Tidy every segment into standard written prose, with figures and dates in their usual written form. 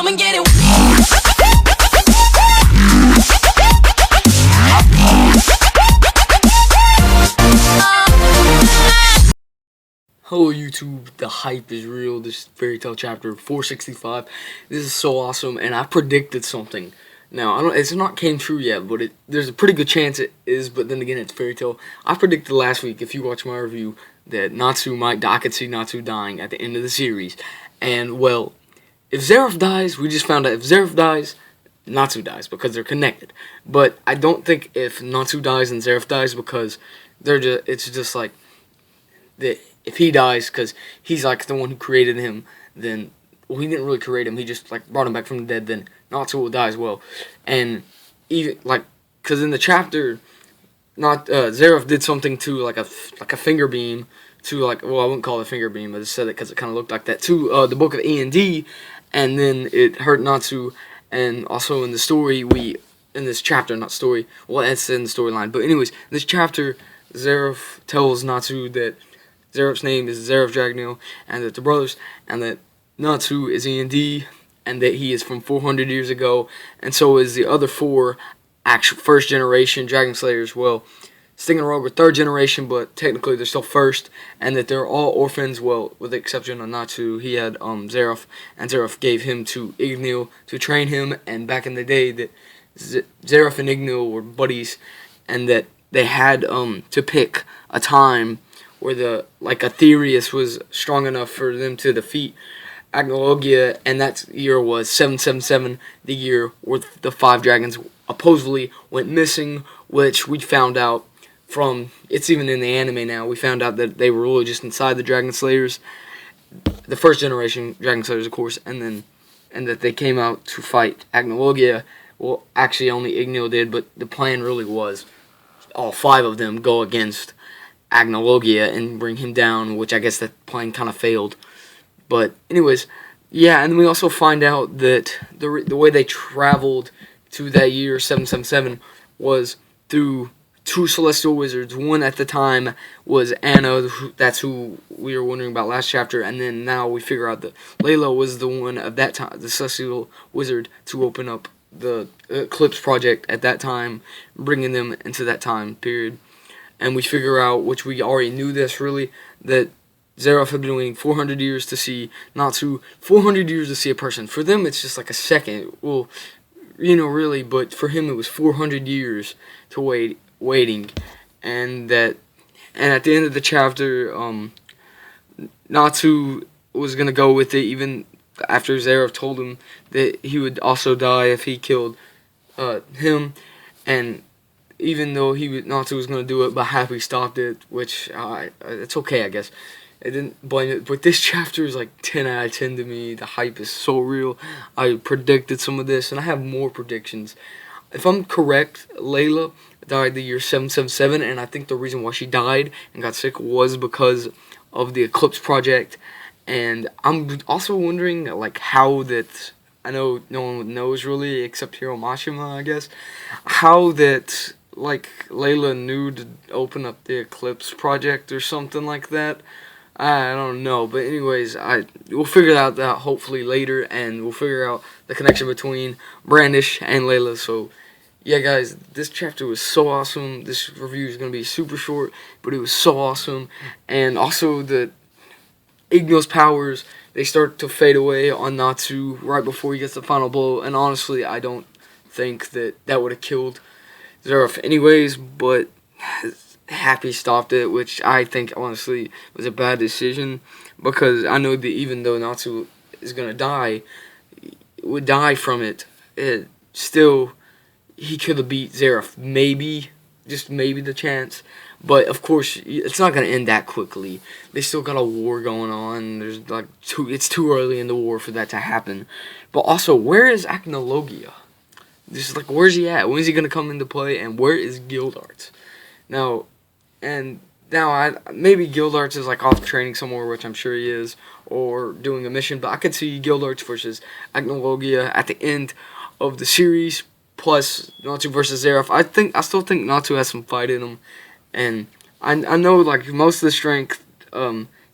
and get it. Hello YouTube, the hype is real. This fairy tale chapter 465. This is so awesome, and I predicted something. Now, it's not came true yet, but there's a pretty good chance it is, but then again, it's fairy tale. I predicted last week, if you watch my review, that Natsu might die. I could see Natsu dying at the end of the series. And, well, if Zeref dies, we just found out if Zeref dies, Natsu dies, because they're connected. But I don't think if Natsu dies and Zeref dies, because it's just like, if he dies, because he's like the one who created him, then, well, he didn't really create him, he just like brought him back from the dead, then Natsu will die as well. And even like, because in the chapter, Zeref did something to like a finger beam to like, well, I wouldn't call it a finger beam, I just said it because it kind of looked like that, to the book of E&D, and then it hurt Natsu. And also in the story, in this chapter, not story, well, it's in the storyline, but anyways, this chapter, Zeref tells Natsu that Zeref's name is Zeref Dragneel, and that the brothers, and that Natsu is E&D, and that he is from 400 years ago, and so is the other four actual first generation Dragon Slayers. Well, Sting and Rogue were third generation, but technically they're still first, and that they're all orphans, well, with the exception of Natsu. He had Zeref, and Zeref gave him to Igneel to train him, and back in the day that Zeref and Igneel were buddies, and that they had to pick a time where Aetherius was strong enough for them to defeat Agnologia, and that year was 777, the year where the 5 dragons supposedly went missing, which we found out from, it's even in the anime now, we found out that they were really just inside the Dragon Slayers, the first generation Dragon Slayers, of course, and that they came out to fight Agnologia. Well, actually only Igneel did, but the plan really was all 5 of them go against Agnologia and bring him down, which I guess that plan kind of failed. But anyways, yeah, and we also find out that the way they traveled to that year 777 was through 2 celestial wizards. One at the time was Anna, that's who we were wondering about last chapter, and then now we figure out that Layla was the one of that time, the celestial wizard, to open up the Eclipse Project at that time, bringing them into that time period. And we figure out, which we already knew this really, that Zeref had been waiting 400 years to see Natsu, 400 years to see a person. For them, it's just like a second. Well, really, but for him, it was 400 years to waiting. And at the end of the chapter, Natsu was going to go with it, even after Zeref told him that he would also die if he killed him. And even though Natsu was going to do it, but Happy stopped it, which, it's okay, I guess. I didn't blame it, but this chapter is like 10 out of 10 to me. The hype is so real. I predicted some of this, and I have more predictions. If I'm correct, Layla died the year 777, and I think the reason why she died and got sick was because of the Eclipse Project. And I'm also wondering, like, how that, I know no one knows really, except Hiro Mashima, I guess, how that, like, Layla knew to open up the Eclipse Project or something like that. I don't know, but anyways, we'll figure out that hopefully later, and we'll figure out the connection between Brandish and Layla. So, yeah, guys, this chapter was so awesome. This review is going to be super short, but it was so awesome. And also, the Igneel's powers, they start to fade away on Natsu right before he gets the final blow, and honestly, I don't think that would have killed Zeref anyways, but Happy stopped it, which I think honestly was a bad decision, because I know that even though Natsu is gonna die, would die from it, still he could have beat Zeref, maybe, just maybe the chance. But of course, it's not gonna end that quickly. They still got a war going on. There's like it's too early in the war for that to happen. But also, where is Agnologia? Just like, where's he at? When is he gonna come into play? And where is Guildarts? Now, maybe Guildarts is like off training somewhere, which I'm sure he is, or doing a mission. But I could see Guildarts versus Agnologia at the end of the series, plus Natsu versus Zeref. I still think Natsu has some fight in him, and I know like most of the strength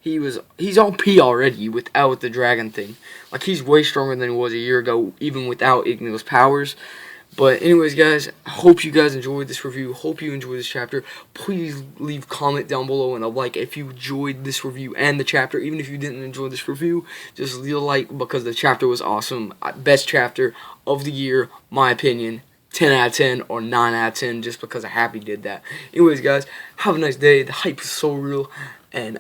he's OP already without the dragon thing. Like, he's way stronger than he was a year ago, even without Igneo's powers. But anyways, guys, I hope you guys enjoyed this review. Hope you enjoyed this chapter. Please leave comment down below and a like if you enjoyed this review and the chapter. Even if you didn't enjoy this review, just leave a like because the chapter was awesome. Best chapter of the year, my opinion. 10 out of 10 or 9 out of 10 just because Happy did that. Anyways, guys, have a nice day. The hype is so real, and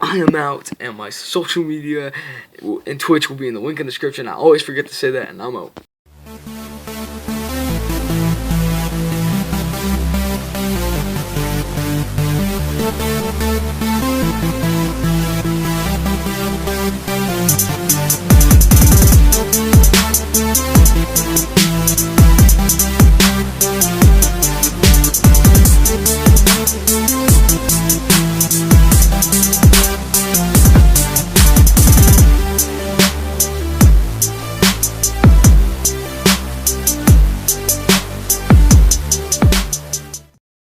I am out, and my social media and Twitch will be in the link in the description. I always forget to say that, and I'm out.